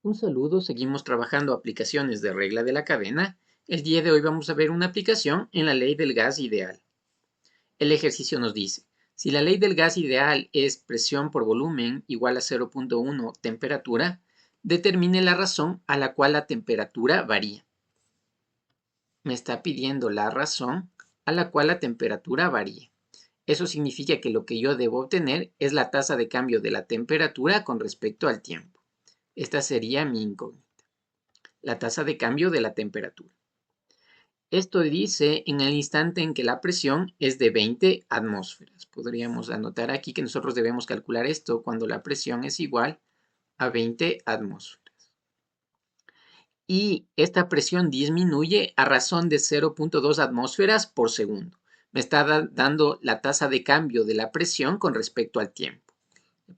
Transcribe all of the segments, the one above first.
Un saludo, seguimos trabajando aplicaciones de regla de la cadena. El día de hoy vamos a ver una aplicación en la ley del gas ideal. El ejercicio nos dice, si la ley del gas ideal es presión por volumen igual a 0.1 temperatura, determine la razón a la cual la temperatura varía. Me está pidiendo la razón a la cual la temperatura varía. Eso significa que lo que yo debo obtener es la tasa de cambio de la temperatura con respecto al tiempo. Esta sería mi incógnita. La tasa de cambio de la temperatura. Esto dice en el instante en que la presión es de 20 atmósferas. Podríamos anotar aquí que nosotros debemos calcular esto cuando la presión es igual a 20 atmósferas. Y esta presión disminuye a razón de 0.2 atmósferas por segundo. Me está dando la tasa de cambio de la presión con respecto al tiempo.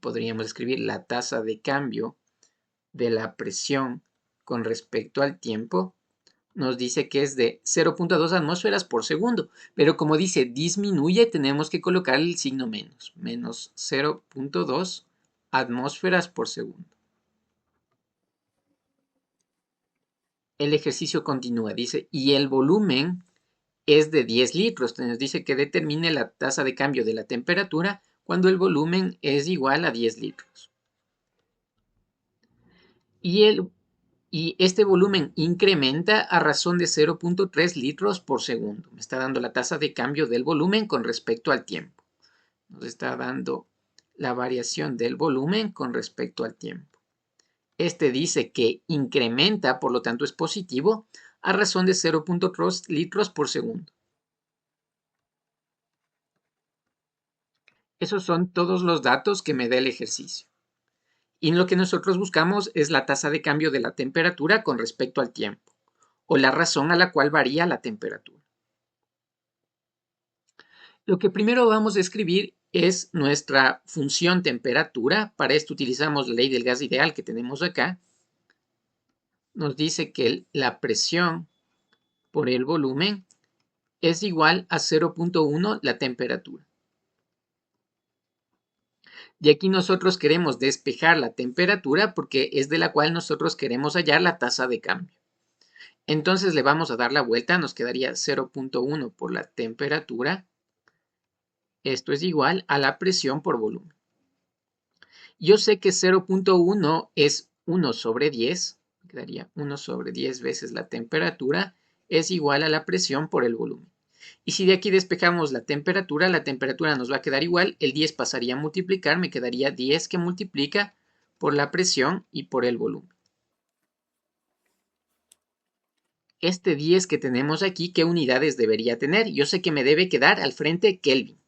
Podríamos escribir la tasa de cambio de la presión con respecto al tiempo. Nos dice que es de 0.2 atmósferas por segundo, pero como dice disminuye, tenemos que colocar el signo menos, menos 0.2 atmósferas por segundo. El ejercicio continúa, dice, y el volumen es de 10 litros, entonces dice que determine la tasa de cambio de la temperatura cuando el volumen es igual a 10 litros. Y este volumen incrementa a razón de 0.3 litros por segundo. Me está dando la tasa de cambio del volumen con respecto al tiempo. Nos está dando la variación del volumen con respecto al tiempo. Este dice que incrementa, por lo tanto es positivo, a razón de 0.3 litros por segundo. Esos son todos los datos que me da el ejercicio. Y lo que nosotros buscamos es la tasa de cambio de la temperatura con respecto al tiempo, o la razón a la cual varía la temperatura. Lo que primero vamos a escribir es nuestra función temperatura. Para esto utilizamos la ley del gas ideal que tenemos acá. Nos dice que la presión por el volumen es igual a 0.1 la temperatura. Y aquí nosotros queremos despejar la temperatura porque es de la cual nosotros queremos hallar la tasa de cambio. Entonces le vamos a dar la vuelta, nos quedaría 0.1 por la temperatura. Esto es igual a la presión por volumen. Yo sé que 0.1 es 1 sobre 10, quedaría 1 sobre 10 veces la temperatura, es igual a la presión por el volumen. Y si de aquí despejamos la temperatura nos va a quedar igual, el 10 pasaría a multiplicar, me quedaría 10 que multiplica por la presión y por el volumen. Este 10 que tenemos aquí, ¿qué unidades debería tener? Yo sé que me debe quedar al frente Kelvin.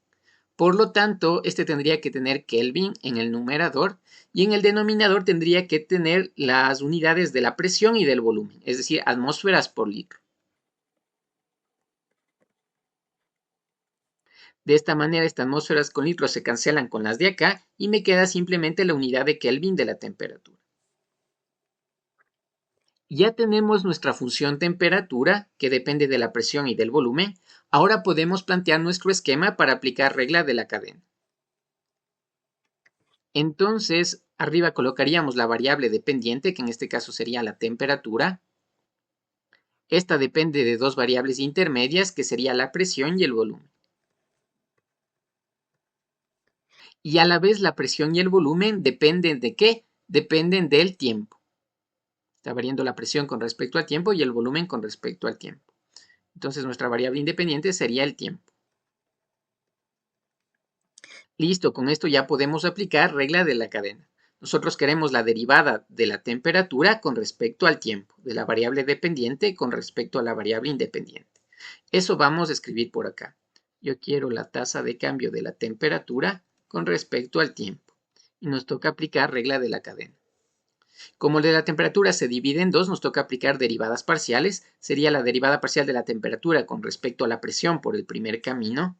Por lo tanto, este tendría que tener Kelvin en el numerador y en el denominador tendría que tener las unidades de la presión y del volumen, es decir, atmósferas por litro. De esta manera, estas atmósferas con litros se cancelan con las de acá y me queda simplemente la unidad de Kelvin de la temperatura. Ya tenemos nuestra función temperatura, que depende de la presión y del volumen. Ahora podemos plantear nuestro esquema para aplicar regla de la cadena. Entonces, arriba colocaríamos la variable dependiente, que en este caso sería la temperatura. Esta depende de dos variables intermedias, que sería la presión y el volumen. Y a la vez la presión y el volumen dependen ¿de qué? Dependen del tiempo. Está variando la presión con respecto al tiempo y el volumen con respecto al tiempo. Entonces nuestra variable independiente sería el tiempo. Listo, con esto ya podemos aplicar regla de la cadena. Nosotros queremos la derivada de la temperatura con respecto al tiempo, de la variable dependiente con respecto a la variable independiente. Eso vamos a escribir por acá. Yo quiero la tasa de cambio de la temperatura con respecto al tiempo. Y nos toca aplicar regla de la cadena. Como de la temperatura se divide en dos, nos toca aplicar derivadas parciales. Sería la derivada parcial de la temperatura con respecto a la presión por el primer camino.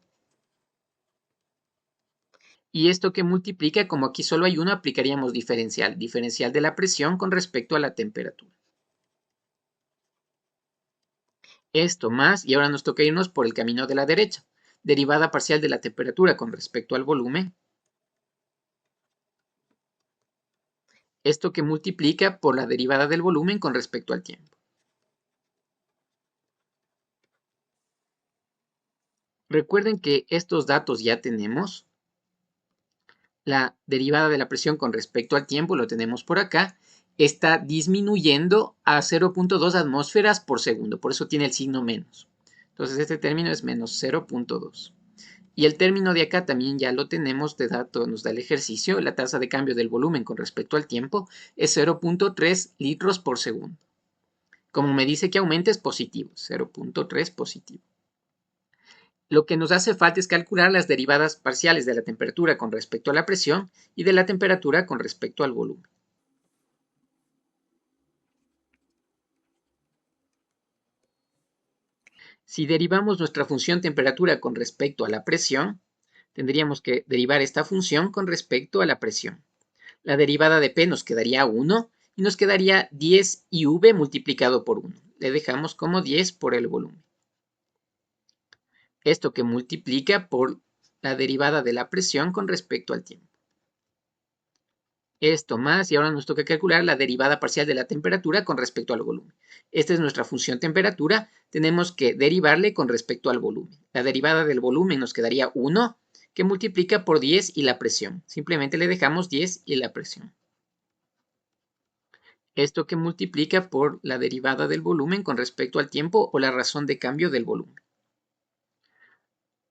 Y esto que multiplica, como aquí solo hay uno, aplicaríamos diferencial. Diferencial de la presión con respecto a la temperatura. Esto más, y ahora nos toca irnos por el camino de la derecha. Derivada parcial de la temperatura con respecto al volumen. Esto que multiplica por la derivada del volumen con respecto al tiempo. Recuerden que estos datos ya tenemos. La derivada de la presión con respecto al tiempo, lo tenemos por acá, está disminuyendo a 0.2 atmósferas por segundo, por eso tiene el signo menos. Entonces este término es menos 0.2. Y el término de acá también ya lo tenemos, de dato nos da el ejercicio, la tasa de cambio del volumen con respecto al tiempo es 0.3 litros por segundo. Como me dice que aumenta es positivo, 0.3 positivo. Lo que nos hace falta es calcular las derivadas parciales de la temperatura con respecto a la presión y de la temperatura con respecto al volumen. Si derivamos nuestra función temperatura con respecto a la presión, tendríamos que derivar esta función con respecto a la presión. La derivada de P nos quedaría 1 y nos quedaría 10 IV multiplicado por 1. Le dejamos como 10 por el volumen. Esto que multiplica por la derivada de la presión con respecto al tiempo. Esto más, y ahora nos toca calcular la derivada parcial de la temperatura con respecto al volumen. Esta es nuestra función temperatura, tenemos que derivarle con respecto al volumen. La derivada del volumen nos quedaría 1, que multiplica por 10 y la presión. Simplemente le dejamos 10 y la presión. Esto que multiplica por la derivada del volumen con respecto al tiempo o la razón de cambio del volumen.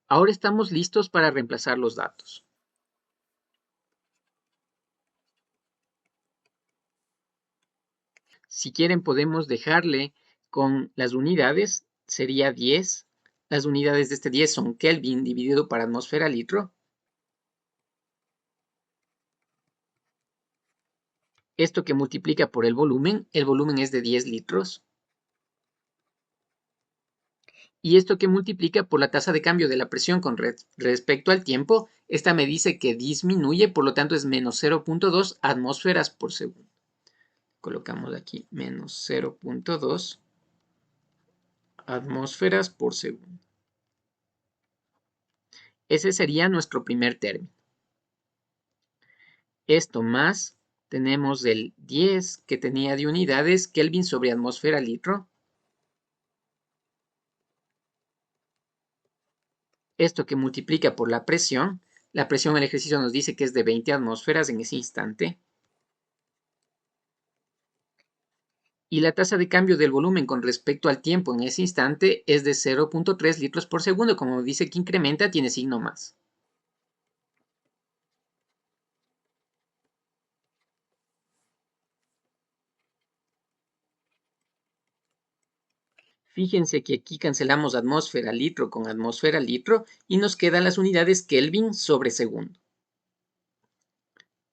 Ahora estamos listos para reemplazar los datos. Si quieren podemos dejarle con las unidades, sería 10. Las unidades de este 10 son Kelvin dividido por atmósfera litro. Esto que multiplica por el volumen es de 10 litros. Y esto que multiplica por la tasa de cambio de la presión con respecto al tiempo, esta me dice que disminuye, por lo tanto es menos 0.2 atmósferas por segundo. Colocamos aquí menos 0.2 atmósferas por segundo. Ese sería nuestro primer término. Esto más, tenemos el 10 que tenía de unidades Kelvin sobre atmósfera litro. Esto que multiplica por la presión en el ejercicio nos dice que es de 20 atmósferas en ese instante. Y la tasa de cambio del volumen con respecto al tiempo en ese instante es de 0.3 litros por segundo. Como dice que incrementa, tiene signo más. Fíjense que aquí cancelamos atmósfera litro con atmósfera litro y nos quedan las unidades Kelvin sobre segundo.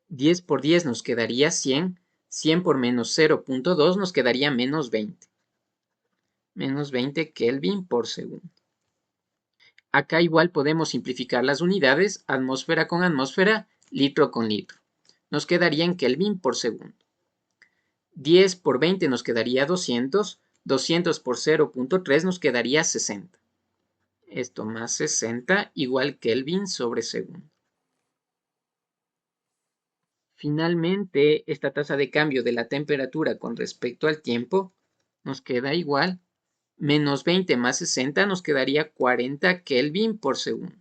10 por 10 nos quedaría 100. 100 por menos 0.2 nos quedaría menos 20. Menos 20 Kelvin por segundo. Acá igual podemos simplificar las unidades, atmósfera con atmósfera, litro con litro. Nos quedaría en Kelvin por segundo. 10 por 20 nos quedaría 200. 200 por 0.3 nos quedaría 60. Esto más 60 igual Kelvin sobre segundo. Finalmente, esta tasa de cambio de la temperatura con respecto al tiempo nos queda igual. Menos 20 más 60 nos quedaría 40 Kelvin por segundo.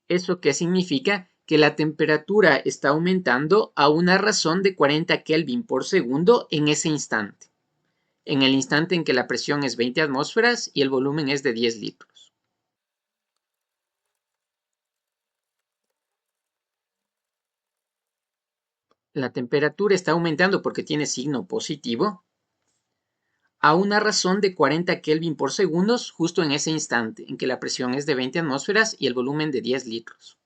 ¿Eso qué significa? Que la temperatura está aumentando a una razón de 40 Kelvin por segundo en ese instante. En el instante en que la presión es 20 atmósferas y el volumen es de 10 litros. La temperatura está aumentando porque tiene signo positivo a una razón de 40 Kelvin por segundo justo en ese instante en que la presión es de 20 atmósferas y el volumen de 10 litros.